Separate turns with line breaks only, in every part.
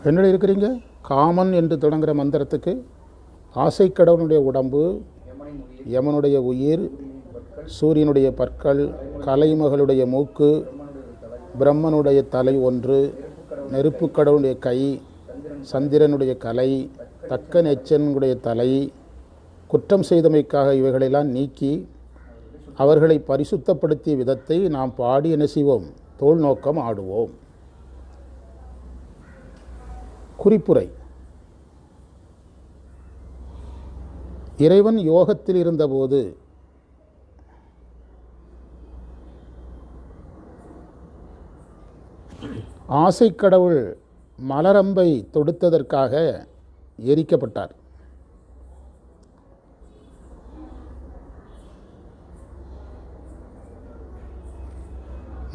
என்னடி இருக்கிறீங்க? காமன் என்று தொடங்குகிற மந்திரத்துக்கு ஆசைக்கடவுனுடைய உடம்பு, யமனுடைய உயிர், சூரியனுடைய பற்கள், கலைமகளுடைய மூக்கு, பிரம்மனுடைய தலை ஒன்று, நெருப்பு கடவுளுடைய கை, சந்திரனுடைய கலை, தக்க எச்சனுடைய தலை, குற்றம் செய்தமைக்காக இவைகளெல்லாம் நீக்கி அவர்களை பரிசுத்தப்படுத்திய விதத்தை நாம் பாடி என்ன செய்வோம்? தோல் நோக்கம் ஆடுவோம். குறிப்புரை: இறைவன் யோகத்தில் இருந்தபோது ஆசைக்கடவுள் மலரம்பை தொடுத்ததற்காக எரிக்கப்பட்டார்.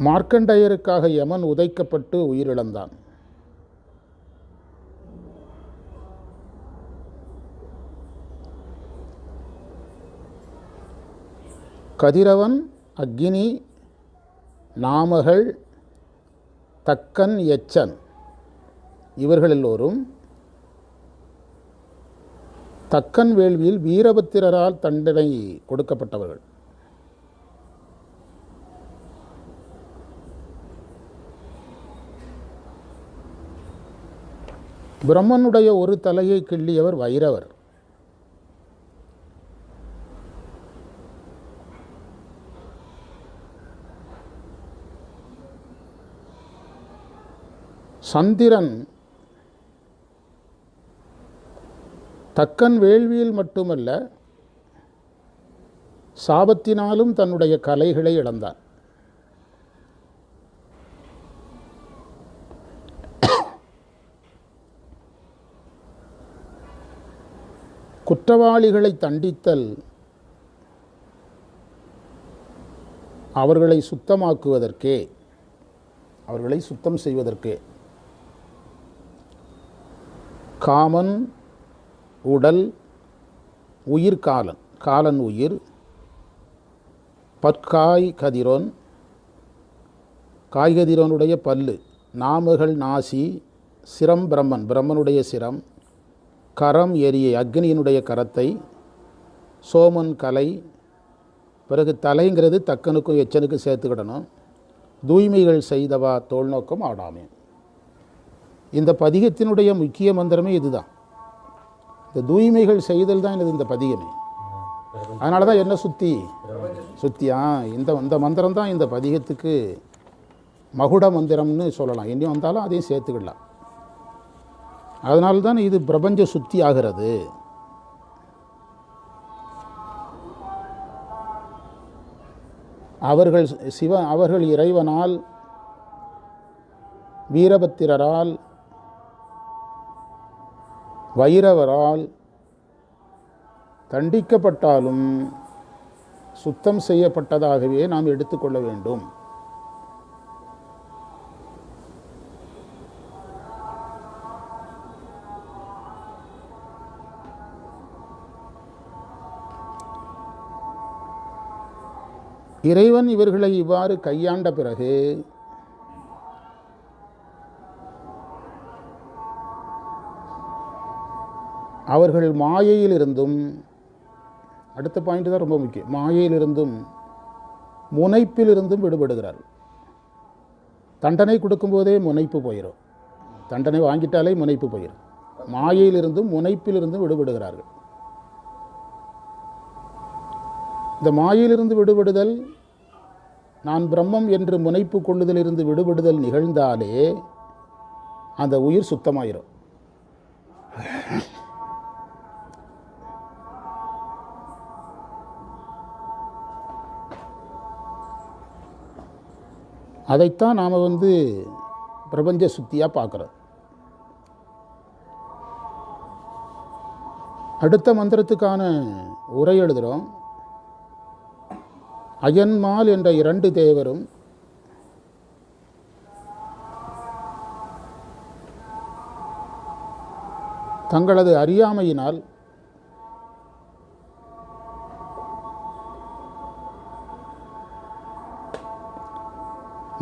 மார்க்கண்டேயருக்காக யமன் உதைக்கப்பட்டு உயிரிழந்தான். கதிரவன், அக்கினி, நாமகள், தக்கன், எச்சன் இவர்கள் எல்லோரும் தக்கன் வேள்வியில் வீரபத்திரரால் தண்டனை கொடுக்கப்பட்டவர்கள். பிரம்மனுடைய ஒரு தலையை கிள்ளியவர் வைரவர். சந்திரன் தக்கன் வேள்வியில் மட்டுமல்ல, சாபத்தினாலும் தன்னுடைய கலைகளை இழந்தார். குற்றவாளிகளை தண்டித்தல் அவர்களை சுத்தமாக்குவதற்கே, அவர்களை சுத்தம் செய்வதற்கே. காமன் உடல், உயிர் காலன், காலன் உயிர், பற்காய் கதிரோன், காய்கதிரோனுடைய பல்லு, நாமகள் நாசி, சிரம் பிரம்மன், பிரம்மனுடைய சிரம், கரம் எரியை, அக்னியினுடைய கரத்தை, சோமன் கலை, பிறகு தலைங்கிறது தக்கனுக்கும் எச்சனுக்கும் சேர்த்துக்கிடணும். தூய்மைகள் செய்தவா தோல் நோக்கம் ஆடாமே. இந்த பதிகத்தினுடைய முக்கிய மந்திரமே இதுதான். இந்த தூய்மைகள் செய்தல் தான் இது இந்த பதிகமே. அதனால தான் என்ன சுத்தியா இந்த மந்திரம் தான் இந்த பதிகத்துக்கு மகுட மந்திரம்னு சொல்லலாம். இன்னும் வந்தாலும் அதையும் சேர்த்துக்கிடலாம். அதனால்தான் இது பிரபஞ்ச சுத்தி ஆகிறது. அவர்கள் இறைவனால், வீரபத்திரரால், வைரவரால் தண்டிக்கப்பட்டாலும் சுத்தம் செய்யப்பட்டதாகவே நாம் எடுத்துக்கொள்ள வேண்டும். இறைவன் இவர்களை இவ்வாறு கையாண்ட பிறகு அவர்கள் மாயையிலிருந்தும், அடுத்த பாயிண்ட் தான் ரொம்ப முக்கியம், மாயையிலிருந்தும் முனைப்பிலிருந்தும் விடுபடுகிறார்கள். தண்டனை கொடுக்கும்போதே முனைப்பு போயிடும். தண்டனை வாங்கிட்டாலே முனைப்பு போயிடும். மாயையிலிருந்தும் முனைப்பிலிருந்தும் விடுபடுகிறார்கள். இந்த மாயிலிருந்து விடுபடுதல், நான் பிரம்மம் என்று முனைப்பு கொள்ளுதலிருந்து விடுபடுதல் நிகழ்ந்தாலே அந்த உயிர் சுத்தமாயிரும். அதைத்தான் நாம் பிரபஞ்ச சுத்தியாக பார்க்குறோம். அடுத்த மந்திரத்துக்கான உரை எழுதுகிறோம். அயன்மால் என்ற 2 தேவரும் தங்களது அறியாமையினால்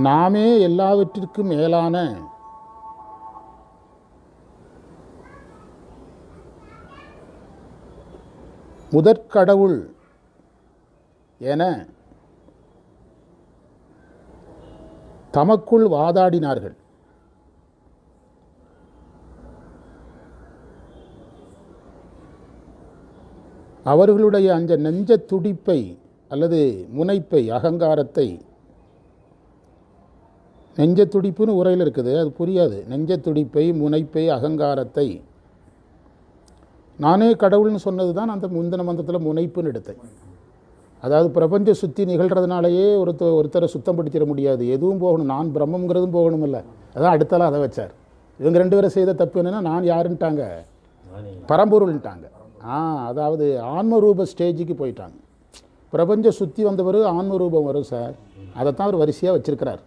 நாமே எல்லாவற்றிற்கும் மேலான முதற்கடவுள் என தமக்குள் வாதாடினார்கள். அவர்களுடைய அந்த நெஞ்ச துடிப்பை அல்லது முனைப்பை, அகங்காரத்தை, நெஞ்ச துடிப்புன்னு உரையில் இருக்குது, அது புரியாது. நெஞ்ச துடிப்பை, முனைப்பை, அகங்காரத்தை நானே கடவுள்னு சொன்னது தான் அந்த முந்தின மந்திரத்தில் முனைப்புன்னு எடுத்தேன். அதாவது பிரபஞ்ச சுத்தி நிகழ்கிறதுனாலேயே ஒருத்தரை சுத்தப்படுத்திட முடியாது, எதுவும் போகணும், நான் பிரம்மங்கிறதும் போகணும் இல்லை. அதான் அடுத்தலாம் அதை வச்சார். இவங்க ரெண்டு பேரும் செய்த தப்பு என்னென்னா, நான் யாருன்ட்டாங்க, பரம்பொருள்ன்ட்டாங்க. அதாவது ஆன்மரூப ஸ்டேஜுக்கு போயிட்டாங்க. பிரபஞ்ச சுற்றி வந்த பிறகு ஆன்மரூபம் வரும் சார். அதைத்தான் அவர் வரிசையாக வச்சுருக்கிறார்.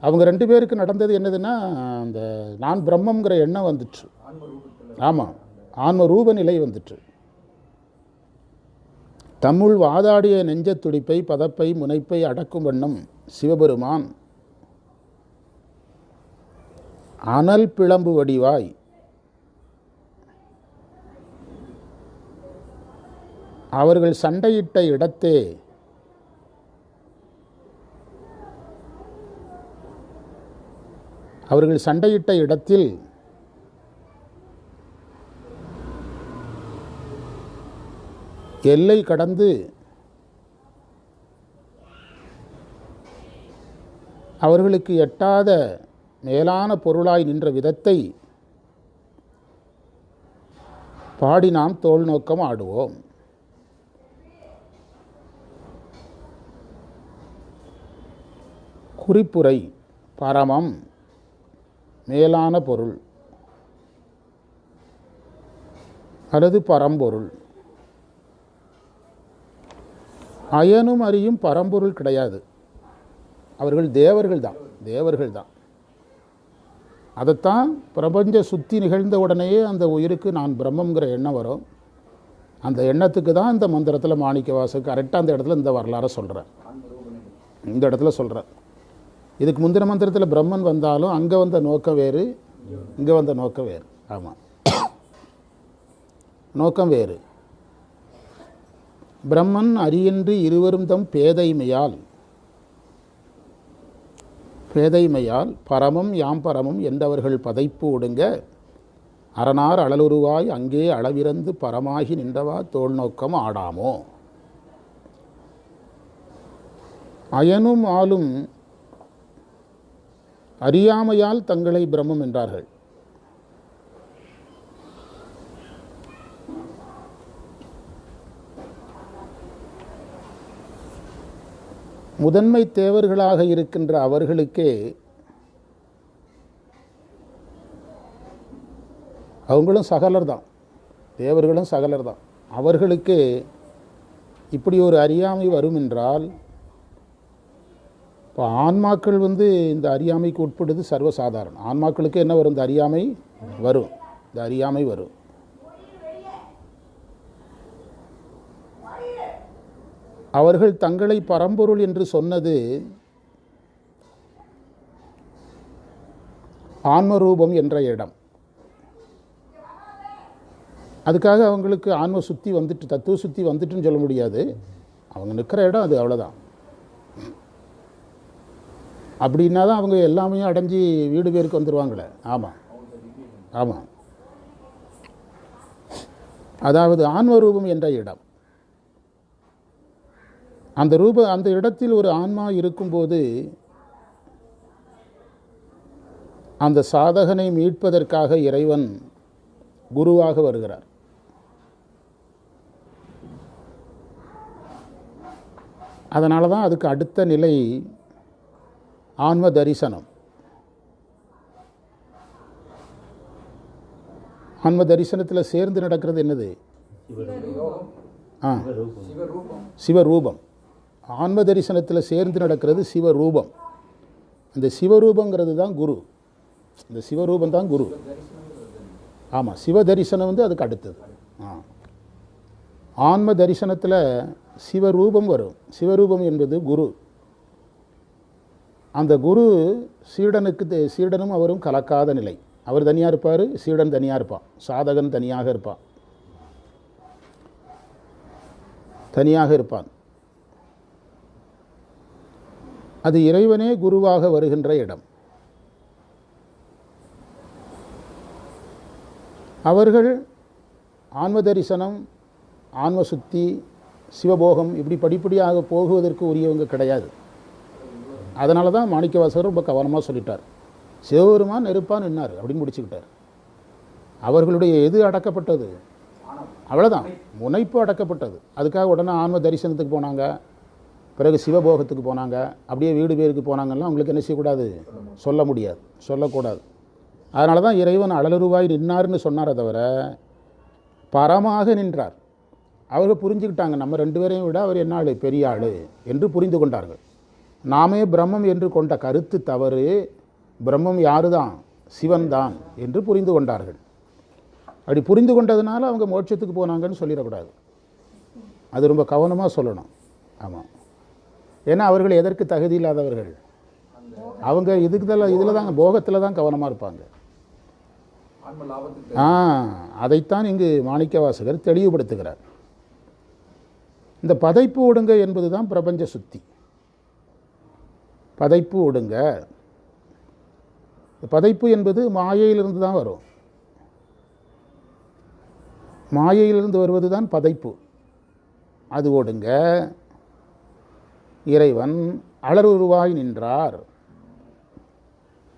அவங்க ரெண்டு பேருக்கு நடந்தது என்னதுன்னா, அந்த நான் பிரம்மங்கிற எண்ணம் வந்துட்டு, ஆமாம், ஆன்மரூப நிலை வந்துட்டு. தமிழ் வாதாடிய நெஞ்ச துடிப்பை, பதப்பை, முனைப்பை அடக்கும் வண்ணம் சிவபெருமான் அனல் பிளம்பு வடிவாய் அவர்கள் சண்டையிட்ட இடத்தே அவர்கள் சண்டையிட்ட இடத்தில் எல்லை கடந்து அவர்களுக்கு எட்டாத மேலான பொருளாய் நின்ற விதத்தை பாடி நாம் தோல் நோக்கம் ஆடுவோம். குறிப்புரை: பரமம், மேலான பொருள் அல்லது பரம்பொருள். அயனும் அறியும் பரம்பொருள் கிடையாது. அவர்கள் தேவர்கள் தான். அதைத்தான் பிரபஞ்ச சுத்தி நிகழ்ந்த உடனேயே அந்த உயிருக்கு நான் பிரம்மங்கிற எண்ணம் வரும். அந்த எண்ணத்துக்கு தான் இந்த மந்திரத்தில் மாணிக்கவாசகர் கரெக்டாக அந்த இடத்துல இந்த வரலாறை சொல்கிறார். இந்த இடத்துல சொல்கிறார். இதுக்கு முந்தின மந்திரத்தில் பிரம்மன் வந்தாலும் அங்கே வந்த நோக்கம் வேறு, இங்கே வந்த நோக்கம் வேறு. ஆமாம், நோக்கம் வேறு. பிரம்மன் அரியன்று இருவரும் தம் பேதைமையால் பரமம் யாம் பரமம் என்றவர்கள் பதைப்பு ஒடுங்க அரணார் அழலுருவாய் அங்கே அளவிறந்து பரமாகி நின்றவா தோல் நோக்கம் ஆடாமோ. அயனும் ஆளும் அறியாமையால் தங்களை பிரம்மம் என்றார்கள். முதன்மை தேவர்களாக இருக்கின்ற அவர்களுக்கே அவங்களும் சகலர் தான், தேவர்களும் சகலர் தான். அவர்களுக்கு இப்படி ஒரு அறியாமை வரும் என்றால், இப்போ ஆன்மாக்கள் இந்த அறியாமைக்கு உட்படுது சர்வசாதாரணம். ஆன்மாக்களுக்கு என்ன வரும்? இந்த அறியாமை வரும். அவர்கள் தங்களை பரம்பொருள் என்று சொன்னது ஆன்மரூபம் என்ற இடம். அதுக்காக அவங்களுக்கு ஆன்ம சுத்தி வந்துட்டு, தத்துவ சுத்தி வந்துட்டுன்னு சொல்ல முடியாது. அவங்க நிற்கிற இடம் அது, அவ்வளோதான். அப்படின்னா தான் அவங்க எல்லாமே அடைஞ்சி வீடு பேருக்கு வந்துடுவாங்களே. ஆமாம். அதாவது ஆன்மரூபம் என்ற இடம், அந்த இடத்தில் ஒரு ஆன்மா இருக்கும்போது அந்த சாதகனை மீட்பதற்காக இறைவன் குருவாக வருகிறார். அதனால தான் அதுக்கு அடுத்த நிலை ஆன்ம தரிசனம். ஆன்ம தரிசனத்தில் சேர்ந்து நடக்கிறது என்னது? சிவரூபம். ஆன்ம தரிசனத்தில் சேர்ந்து நடக்கிறது சிவரூபம். அந்த சிவரூபங்கிறது தான் குரு. இந்த சிவரூபம் தான் குரு. ஆமாம், சிவ தரிசனம் அதுக்கு அடுத்தது. ஆன்ம தரிசனத்தில் சிவரூபம் வரும். சிவரூபம் என்பது குரு. அந்த குரு சீடனும் அவரும் கலக்காத நிலை. அவர் தனியாக இருப்பார், சீடன் தனியாக இருப்பான், சாதகன் தனியாக இருப்பான், அது இறைவனே குருவாக வருகின்ற இடம். அவர்கள் ஆன்ம தரிசனம், ஆன்ம சுத்தி, சிவபோகம் இப்படி படிப்படியாக போகுவதற்கு உரியவங்க கிடையாது. அதனால தான் மாணிக்கவாசகர் ரொம்ப கவனமாக சொல்லிட்டார். சிவபெருமான் நெருப்பான் நின்னார் அப்படின்னு முடிச்சுக்கிட்டார். அவர்களுடைய எது அடக்கப்பட்டது? அவ்வளோதான், முனைப்பு அடக்கப்பட்டது. அதுக்காக உடனே ஆன்ம தரிசனத்துக்கு போனாங்க, பிறகு சிவபோகத்துக்கு போனாங்க, அப்படியே வீடு பேருக்கு போனாங்கன்னா அவங்களுக்கு என்ன செய்யக்கூடாது? சொல்ல முடியாது, சொல்லக்கூடாது. அதனால தான் இறைவன் அழலுருவாய் நின்னார்னு சொன்னாரே தவிர பரமாக நின்றார். அவர்கள் புரிஞ்சுக்கிட்டாங்க, நம்ம 2 பேரையும் விட அவர் என்ன ஆள், பெரிய ஆள் என்று புரிந்து கொண்டார்கள். நாமே பிரம்மம் என்று கொண்ட கருத்து தவறு. பிரம்மம் யாரு தான்? சிவன் தான் என்று புரிந்து கொண்டார்கள். அப்படி புரிந்து கொண்டதுனால அவங்க மோட்சத்துக்கு போனாங்கன்னு சொல்லிடக்கூடாது. அது ரொம்ப கவனமாக சொல்லணும். ஆமாம், ஏன்னா அவர்கள் எதற்கு தகுதி இல்லாதவர்கள்? அவங்க இதில் தான், போகத்தில் தான் கவனமாக இருப்பாங்க. அதைத்தான் இங்கு மாணிக்கவாசகர் தெளிவுபடுத்துகிறார். இந்த பதைப்பு ஒடுங்க என்பது தான் பிரபஞ்ச சுத்தி. பதைப்பு ஒடுங்க, பதைப்பு என்பது மாயையிலிருந்து தான் வரும். மாயையிலிருந்து வருவது தான் பதைப்பு. அது ஒடுங்க இறைவன் அழலுருவாய் நின்றார்.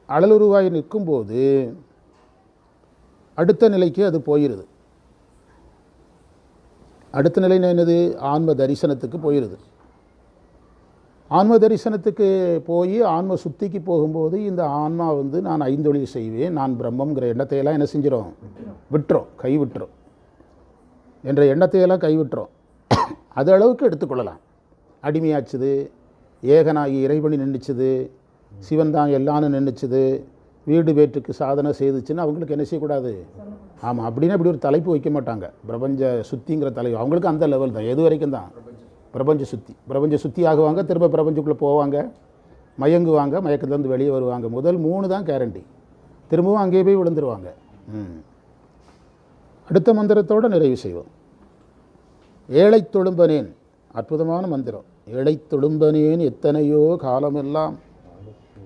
அழலுருவாய் நிற்கும்போது அடுத்த நிலைக்கு அது போயிடுது. அடுத்த நிலை என்னது? ஆன்ம தரிசனத்துக்கு போயிடுது. ஆன்ம தரிசனத்துக்கு போய் ஆன்ம சுத்திக்கு போகும்போது இந்த ஆன்மா நான் ஐந்தொழில் செய்வேன், நான் பிரம்மங்கிற எண்ணத்தையெல்லாம் என்ன செஞ்சிடும்? விட்டுரும், கைவிட்டுரும். என்ற எண்ணத்தையெல்லாம் கைவிட்டுரும். அது அளவுக்கு எடுத்துக்கொள்ளலாம். அடிமையாச்சுது, ஏகனாகி இறைவனி நின்றுச்சுது, சிவன் தான் எல்லான்னு நின்றுச்சுது, வீடு பேற்றுக்கு சாதனை செய்துச்சுன்னு அவங்களுக்கு என்ன செய்யக்கூடாது? ஆமாம், அப்படின்னு அப்படி ஒரு தலைப்பு வைக்க மாட்டாங்க. பிரபஞ்ச சுத்திங்கிற தலைப்பு அவங்களுக்கு அந்த லெவல் தான். எது வரைக்கும் தான் பிரபஞ்ச சுத்தி ஆகுவாங்க, திரும்ப பிரபஞ்சக்குள்ளே போவாங்க, மயங்குவாங்க, மயக்கத்துலேருந்து வெளியே வருவாங்க. முதல் 3 தான் கேரண்டி, திரும்பவும் அங்கேயே போய் விழுந்துருவாங்க. அடுத்த மந்திரத்தோடு நிறைவு செய்வோம். ஏழை தொழும்பனேன், அற்புதமான மந்திரம். ஏழை தொழும்பனேன் எத்தனையோ காலமெல்லாம்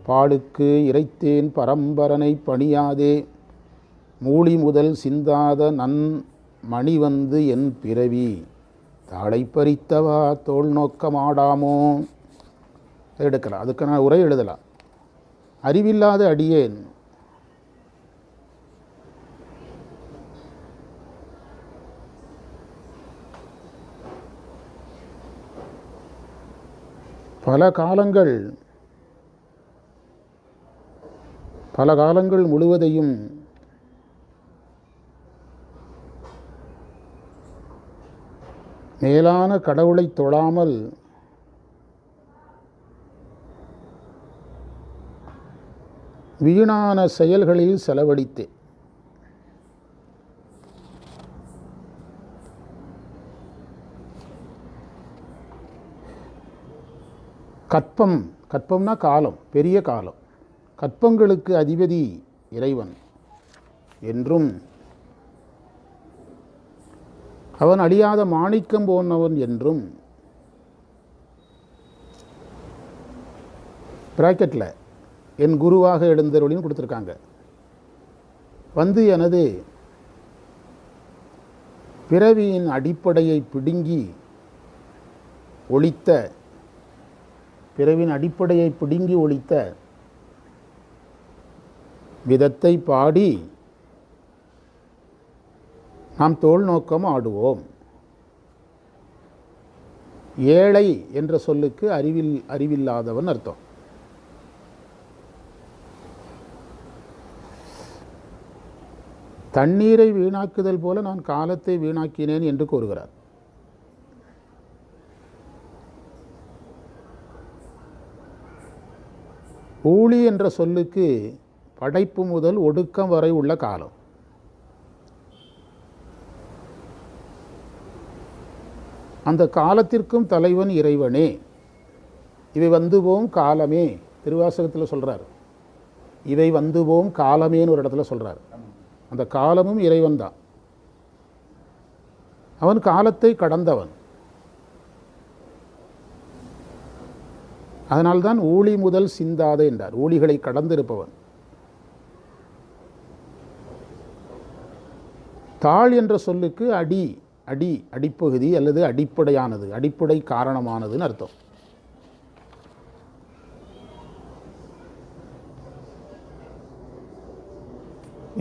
பாடுக்கு இறைத்தேன் பரம்பரனை பணியாதே, மூளி முதல் சிந்தாத நன் மணி என் பிறவி தாளை பறித்தவா தோல் நோக்கமாடாமோ எடுக்கலாம். அதுக்கு நான் உரை எழுதலாம். அறிவில்லாத அடியேன் பல காலங்கள் முழுவதையும் மேலான கடவுளை தொழாமல் வீணான செயல்களில் செலவழித்தேன். கற்பம்னா காலம், பெரிய காலம். கற்பங்களுக்கு அதிபதி இறைவன் என்றும் அவன் அழியாத மாணிக்கம் போனவன் என்றும் பிராக்கெட்டில் என் குருவாக எழுந்தருளின்னு கொடுத்துருக்காங்க. எனது பிறவியின் அடிப்படையை பிடுங்கி ஒழித்த விதத்தை பாடி நாம் தோல் நோக்கம் ஆடுவோம். ஏழை என்ற சொல்லுக்கு அறிவில்லாதவன் அர்த்தம். தண்ணீரை வீணாக்குதல் போல நான் காலத்தை வீணாக்கினேன் என்று கூறுகிறார். ஊழி என்ற சொல்லுக்கு படைப்பு முதல் ஒடுக்கம் வரை உள்ள காலம். அந்த காலத்திற்கும் தலைவன் இறைவனே. இவை வந்து போம் காலமே, திருவாசகத்தில் சொல்கிறார். இவை வந்துவோம் காலமேன்னு ஒரு இடத்துல சொல்கிறார். அந்த காலமும் இறைவன் தான். அவன் காலத்தை கடந்தவன். அதனால்தான் ஊழி முதல் சிந்தாதே என்றார். ஊழிகளை கடந்திருப்பவன். தாழ் என்ற சொல்லுக்கு அடி, அடி, அடிப்பகுதி அல்லது அடிப்படையானது, அடிப்படை காரணமானதுன்னு அர்த்தம்.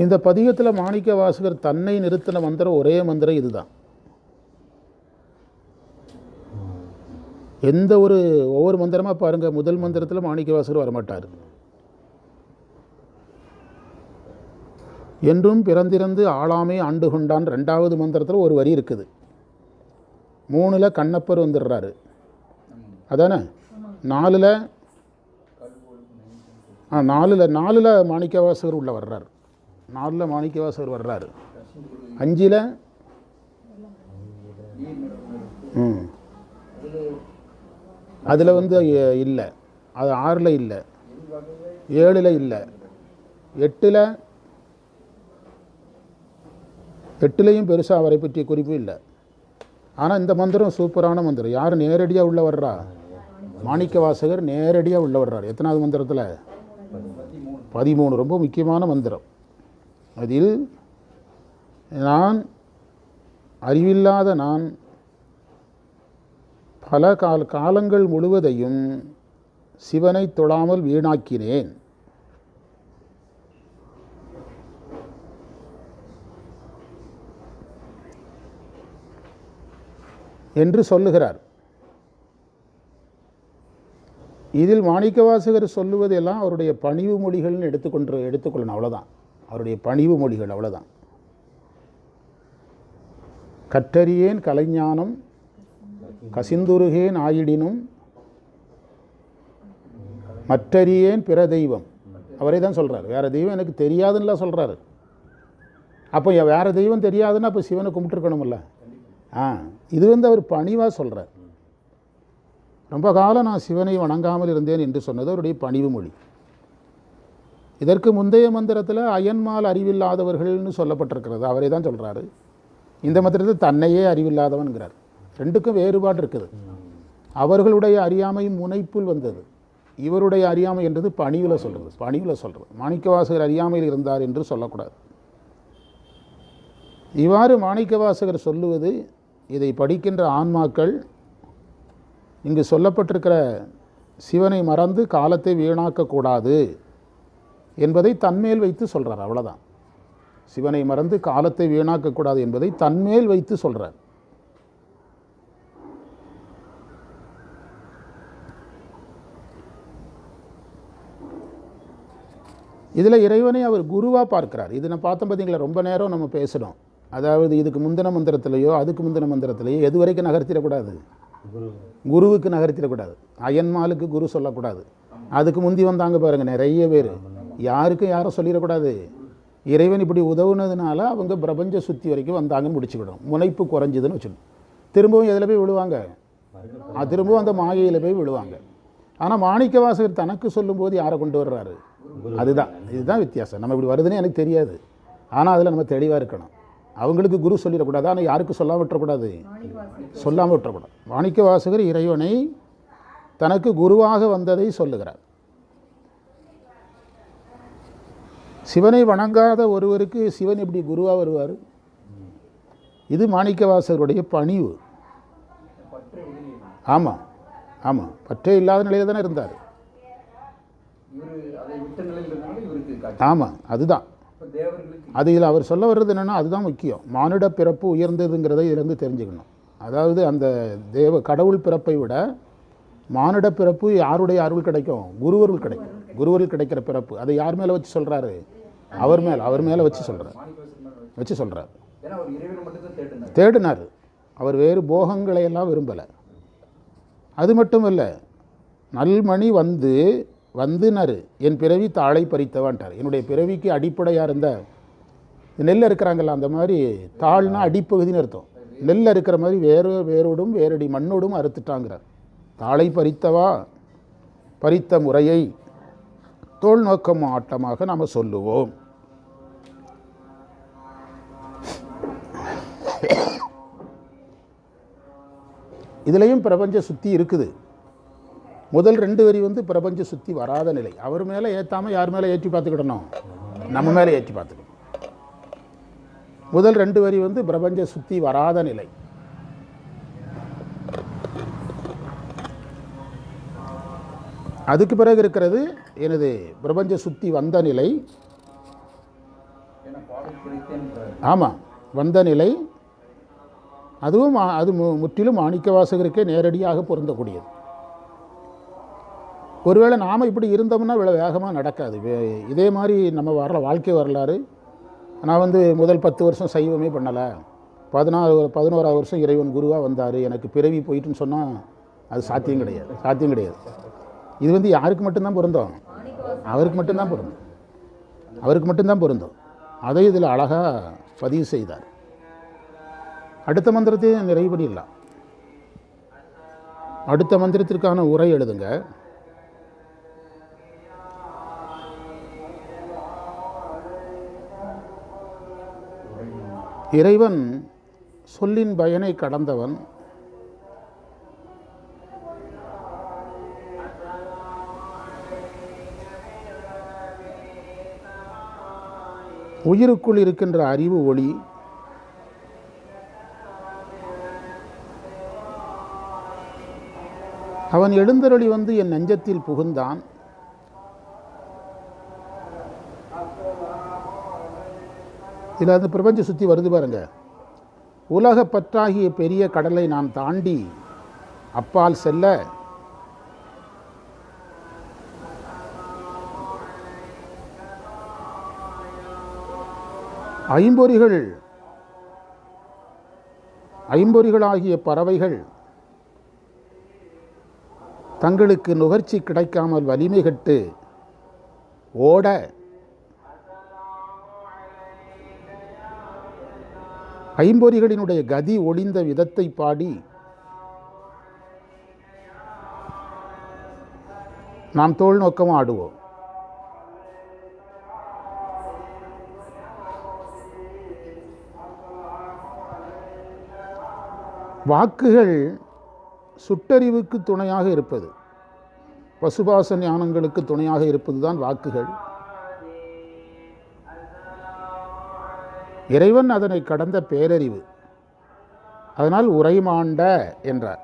இந்த பதிகத்தில் மாணிக்க வாசகர் தன்னை நிறுத்தின மந்திரம் ஒரே மந்திரம் இதுதான். எந்த ஒவ்வொரு மந்திரமாக பாருங்கள், முதல் மந்திரத்தில் மாணிக்க வாசகர் வரமாட்டார். என்றும் பிறந்திறந்து ஆளாமே ஆண்டு கொண்டான் ரெண்டாவது மந்திரத்தில் ஒரு வரி இருக்குது. 3ல் கண்ணப்பர் வந்துடுறாரு, அதானே? 4ல் மாணிக்கவாசகர் உள்ள வர்றார். 4ல் மாணிக்கவாசகர் வர்றாரு. 5ல் அதில் இல்லை, அது 6ல் இல்லை, 7ல் இல்லை, 8லையும் பெருசாக அவரை பற்றிய குறிப்பு இல்லை. ஆனால் இந்த மந்திரம் சூப்பரான மந்திரம். யார் நேரடியாக உள்ள வர்றா? மாணிக்க வாசகர் நேரடியாக உள்ள வர்றார். எத்தனாவது மந்திரத்தில்? 13. ரொம்ப முக்கியமான மந்திரம். அதில் நான் அறிவில்லாத நான் பல காலங்கள் முழுவதையும் சிவனை தொழாமல் வீணாக்கினேன். என்று சொல்லுகிறார். இதில் மாணிக்கவாசகர் சொல்லுவதெல்லாம் அவருடைய பணிவு மொழிகள்னு எடுத்துக்கொள்ளணும், அவ்வளோதான். அவருடைய பணிவு மொழிகள், அவ்வளோதான். கற்றறியேன் கலைஞானம் கசிந்துருகேன் ஆயிடினும் மற்றறியேன் பிற தெய்வம். அவரே தான் சொல்கிறார். வேறு தெய்வம் எனக்கு தெரியாதுன்னுலாம் சொல்கிறாரு. அப்போ வேறு தெய்வம் தெரியாதுன்னா அப்போ சிவனை கும்பிட்டுருக்கணுமில்ல. இது அவர் பணிவாக சொல்கிறார். ரொம்ப காலம் நான் சிவனை வணங்காமல் இருந்தேன் என்று சொன்னது அவருடைய பணிவு மொழி. இதற்கு முந்தைய மந்திரத்தில் அயன்மால் அறிவில்லாதவர்கள்னு சொல்லப்பட்டிருக்கிறது. அவரே தான் சொல்கிறாரு. இந்த மந்திரத்தில் தன்னையே அறிவில்லாதவன்கிறார். ரெண்டுக்கும் வேறுபாடு இருக்குது. அவர்களுடைய அறியாமை முனைப்பில் வந்தது, இவருடைய அறியாமை என்றது பணிவில் சொல்கிறது. மாணிக்கவாசகர் அறியாமையில் இருந்தார் என்று சொல்லக்கூடாது. இவ்வாறு மாணிக்கவாசகர் சொல்லுவது, இதை படிக்கின்ற ஆன்மாக்கள் இங்கு சொல்லப்பட்டிருக்கிற சிவனை மறந்து காலத்தை வீணாக்கக்கூடாது என்பதை தன்மேல் வைத்து சொல்கிறார். அவ்வளோதான். சிவனை மறந்து காலத்தை வீணாக்கக்கூடாது என்பதை தன்மேல் வைத்து சொல்கிறார். இதில் இறைவனை அவர் குருவாக பார்க்கிறார். இது நான் பார்த்தோம் பார்த்தீங்களா, ரொம்ப நேரம் நம்ம பேசணும். அதாவது இதுக்கு முந்தின மந்திரத்திலேயோ அதுக்கு முந்தின மந்திரத்திலேயோ எது வரைக்கும் நகர்த்திடக்கூடாது? குருவுக்கு நகர்த்திடக்கூடாது. அயன்மாலுக்கு குரு சொல்லக்கூடாது. அதுக்கு முந்தி வந்தாங்க பாருங்கள் நிறைய பேர். யாருக்கும் யாரும் சொல்லிடக்கூடாது. இறைவன் இப்படி உதவுனதுனால அவங்க பிரபஞ்ச சுத்தி வரைக்கும் வந்தாங்கன்னு முடிச்சுக்கிடும். முனைப்பு குறைஞ்சிதுன்னு வச்சுக்கணும். திரும்பவும் எதில் போய் விழுவாங்க? திரும்பவும் அந்த மாயையில் போய் விழுவாங்க. ஆனால் மாணிக்கவாசகர் தனக்கு சொல்லும்போது யாரை கொண்டு வர்றாரு? இதுதான் வித்தியாசம். நம்ம இப்படி வருதுன்னு எனக்கு தெரியாது, ஆனால் அதில் நம்ம தெளிவாக இருக்கணும். அவங்களுக்கு குரு சொல்லிடக்கூடாது, ஆனால் யாருக்கு சொல்லாமல் விட்டுறக்கூடாது? சொல்லாமல் விட்டுறக்கூடாது. மாணிக்கவாசகர் இறைவனை தனக்கு குருவாக வந்ததை சொல்லுகிறார். சிவனை வணங்காத ஒருவருக்கு சிவன் எப்படி குருவாக வருவார்? இது மாணிக்கவாசகருடைய பணிவு. ஆமாம், பற்றே இல்லாத நிலையில் தானே இருந்தார். ஆமாம், அதுதான். அதில் அவர் சொல்ல வர்றது என்னென்னா, அதுதான் முக்கியம். மானுட பிறப்பு உயர்ந்ததுங்கிறத இதிலிருந்து தெரிஞ்சுக்கணும். அதாவது அந்த கடவுள் பிறப்பை விட மானுட பிறப்பு யாருடைய அருள் கிடைக்கும்? குருவருள் கிடைக்கும். குருவருள் கிடைக்கிற பிறப்பு அதை யார் மேலே வச்சு சொல்கிறாரு? அவர் மேலே வச்சு சொல்கிறார். தேடினார். அவர் வேறு போகங்களை எல்லாம் விரும்பலை. அது மட்டும் இல்லை, நல்மணி வந்துனார் என் பிறவி தாளை பறித்தவான்ட்டார். என்னுடைய பிறவிக்கு அடிப்படையாக இருந்த நெல் இருக்கிறாங்கல்ல, அந்த மாதிரி தாள்னா அடிப்பகுதின்னு அர்த்தம். நெல் இருக்கிற மாதிரி வேரோடும் வேரடி மண்ணோடும் அறுத்துட்டாங்கிறார். தாளை பறித்த முறையை தோல் நோக்கம் ஆட்டமாக நாம் சொல்லுவோம். இதுலேயும் பிரபஞ்ச சுத்தி இருக்குது. முதல் 2 வரி பிரபஞ்ச சுத்தி வராத நிலை. அவர் மேலே ஏற்றாமல் யார் மேலே ஏற்றி பார்த்துக்கிடணும்? நம்ம மேலே ஏற்றி பார்த்துக்கணும். முதல் 2 வரி பிரபஞ்ச சுத்தி வராத நிலை. அதுக்கு பிறகு இருக்கிறது எனது பிரபஞ்ச சுத்தி வந்த நிலை. ஆமாம், வந்த நிலை. அதுவும் அது முற்றிலும் மாணிக்க வாசகருக்கே நேரடியாக பொருந்தக்கூடியது. ஒருவேளை நாம் இப்படி இருந்தோம்னா இவ்வளோ வேகமாக நடக்காது. இதே மாதிரி நம்ம வாழ்க்கை வரலாறு. நான் முதல் 10 வருஷம் சைவமே பண்ணலை, 11ஆவது வருஷம் இறைவன் குருவாக வந்தார், எனக்கு பிறவி போயிட்டுன்னு சொன்னால் அது சாத்தியம் கிடையாது. இது யாருக்கு மட்டும்தான் பொருந்தும்? அவருக்கு மட்டும்தான் பொருந்தும். அதை இதில் அழகாக பதிவு செய்தார். அடுத்த மந்திரத்தையும் நிறைவு பண்ணிடலாம். அடுத்த மந்திரத்திற்கான உரை எழுதுங்க. இறைவன் சொல்லின் பயனை கடந்தவன். உயிருக்குள் இருக்கின்ற அறிவு ஒளி. அவன் எழுந்தருளி என் நெஞ்சத்தில் புகுந்தான். இதில் அந்த பிரபஞ்ச சுத்தி வருது பாருங்க. உலக பற்றாகிய பெரிய கடலை நான் தாண்டி அப்பால் செல்ல ஐம்பொறிகளாகிய பறவைகள் தங்களுக்கு நுகர்ச்சி கிடைக்காமல் வலிமை கட்டு ஓட ஐம்பொறிகளினுடைய கதி ஒளிந்த விதத்தை பாடி நாம் தோல் நோக்கம் ஆடுவோம். வாக்குகள் சுட்டறிவுக்கு துணையாக இருப்பது, பசுபாச ஞானங்களுக்கு துணையாக இருப்பதுதான் வாக்குகள். இறைவன் அதனை கடந்த பேரறிவு. அதனால் உரைமாண்ட என்றார்.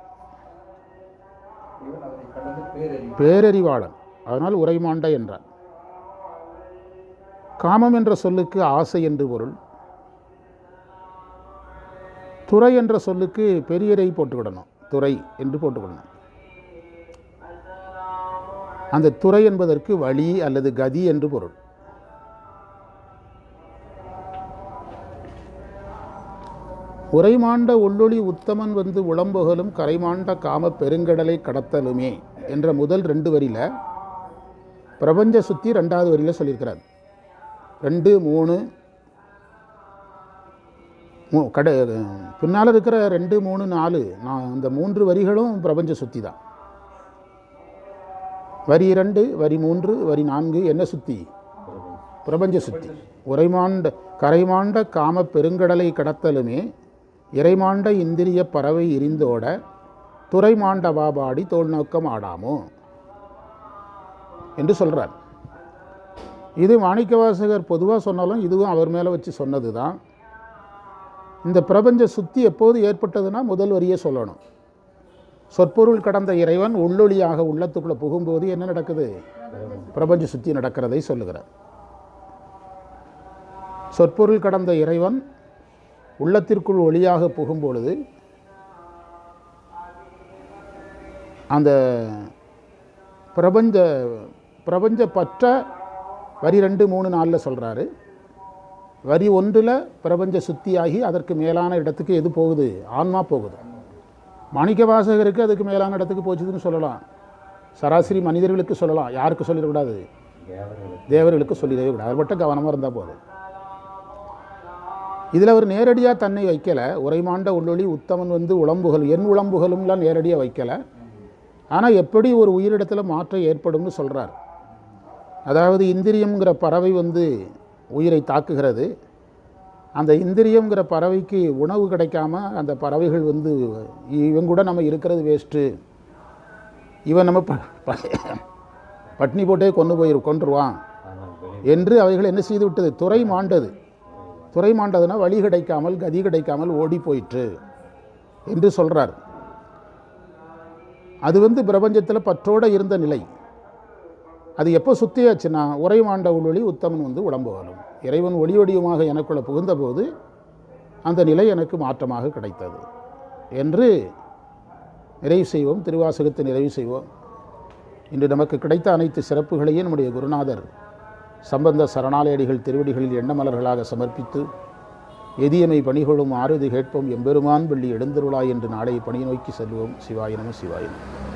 பேரறிவாளன், அதனால் உரைமாண்ட என்றார். காமம் என்ற சொல்லுக்கு ஆசை என்று பொருள். துறை என்ற சொல்லுக்கு பெரியரை போட்டுக்கிடணும், துறை என்று போட்டுக்கிடணும். அந்த துறை என்பதற்கு வழி அல்லது கதி என்று பொருள். உரைமாண்ட உள்ளொளி உத்தமன் உளம்புகலும் கரைமாண்ட காம பெருங்கடலை கடத்தலுமே என்ற முதல் 2 வரியில் பிரபஞ்ச சுத்தி 2வது வரியில் சொல்லியிருக்கிறார். 2, 3 பின்னால் இருக்கிற 2, 3, 4 இந்த 3 வரிகளும் பிரபஞ்ச சுத்தி தான். வரி 2, வரி 3, வரி 4 என்ன சுத்தி? பிரபஞ்ச சுத்தி. உரைமாண்ட கரைமாண்ட காம பெருங்கடலை கடத்தலுமே இறைமாண்ட இந்திரிய பறவை எரிந்தோட துறைமாண்ட வாபாடி தோல் நோக்கம் ஆடாமோ என்று சொல்கிறார். இது மாணிக்கவாசகர் பொதுவாக சொன்னாலும் இதுவும் அவர் மேலே வச்சு சொன்னது தான். இந்த பிரபஞ்ச சுத்தி எப்போது ஏற்பட்டதுன்னா முதல் வரியே சொல்லணும். சொற்பொருள் கடந்த இறைவன் உள்ளொளியாக உள்ளத்துக்குள்ளே புகும்போது என்ன நடக்குது? பிரபஞ்ச சுத்தி நடக்கிறதை சொல்லுகிறார். சொற்பொருள் கடந்த இறைவன் உள்ளத்திற்குள் ஒளியாக புகும்பொழுது அந்த பிரபஞ்ச பற்ற வரி 2, 3, 4 சொல்கிறாரு. வரி 1 பிரபஞ்ச சுத்தியாகி அதற்கு மேலான இடத்துக்கு எது போகுது? ஆன்மா போகுது. மாணிக்க வாசகருக்கு அதுக்கு மேலான இடத்துக்கு போச்சுதுன்னு சொல்லலாம். சராசரி மனிதர்களுக்கு சொல்லலாம். யாருக்கு சொல்லிடக்கூடாது? தேவர்களுக்கு சொல்லிடவே கூடாது. அவர் மட்டும் கவனமாக இருந்தால் போதும். இதில் அவர் நேரடியாக தன்னை வைக்கலை. உரைமாண்ட உள்ளொளி உத்தமன் உளம்புகள் என் உளம்புகளும்லாம் நேரடியாக வைக்கலை. ஆனால் எப்படி ஒரு உயிரிடத்தில் மாற்றம் ஏற்படும்னு சொல்கிறார். அதாவது இந்திரியம்ங்கிற பறவை உயிரை தாக்குகிறது. அந்த இந்திரியம்ங்கிற பறவைக்கு உணவு கிடைக்காம அந்த பறவைகள் இவன் கூட நம்ம இருக்கிறது வேஸ்ட்டு, இவன் நம்ம பட்னி போட்டே கொன்றுவான் என்று அவைகள் என்ன செய்து விட்டது? துறை மாண்டது. துறை மாண்டதுன்னா வழி கிடைக்காமல் கதி கிடைக்காமல் ஓடி போயிற்று என்று சொல்கிறார். அது பிரபஞ்சத்தில் பற்றோடு இருந்த நிலை. அது எப்போ சுத்தியாச்சுன்னா உரை மாண்ட உள்வழி உத்தமன் உடம்பு வாழும். இறைவன் ஒளிவடிவமாக எனக்குள்ள புகுந்தபோது அந்த நிலை எனக்கு மாற்றமாக கிடைத்தது என்று நிறைவு செய்வோம். திருவாசகத்தை நிறைவு செய்வோம். இன்று நமக்கு கிடைத்த அனைத்து சிறப்புகளையும் நம்முடைய குருநாதர் சம்பந்த சரணாலயடிகள் திருவடிகளில் எண்ணமலர்களாக சமர்ப்பித்து எதியமை பணிகொள்ளும் ஆறுதி கேட்போம் எம்பெருமான் வெள்ளி எழுந்தருளாய் என்று நாளை பணி நோக்கி செல்வோம். சிவாய நம சிவாய நம.